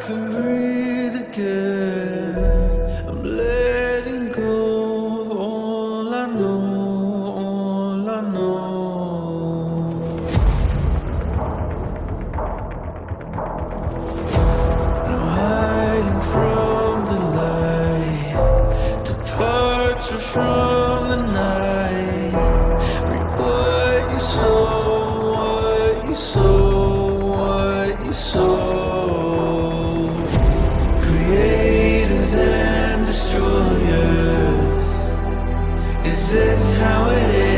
can breathe again. I'm letting go of all I know, all I know. No hiding from the light, departure from the night. Reap what you sow, what you sow, what you sow. Creators and destroyers, is this how it is?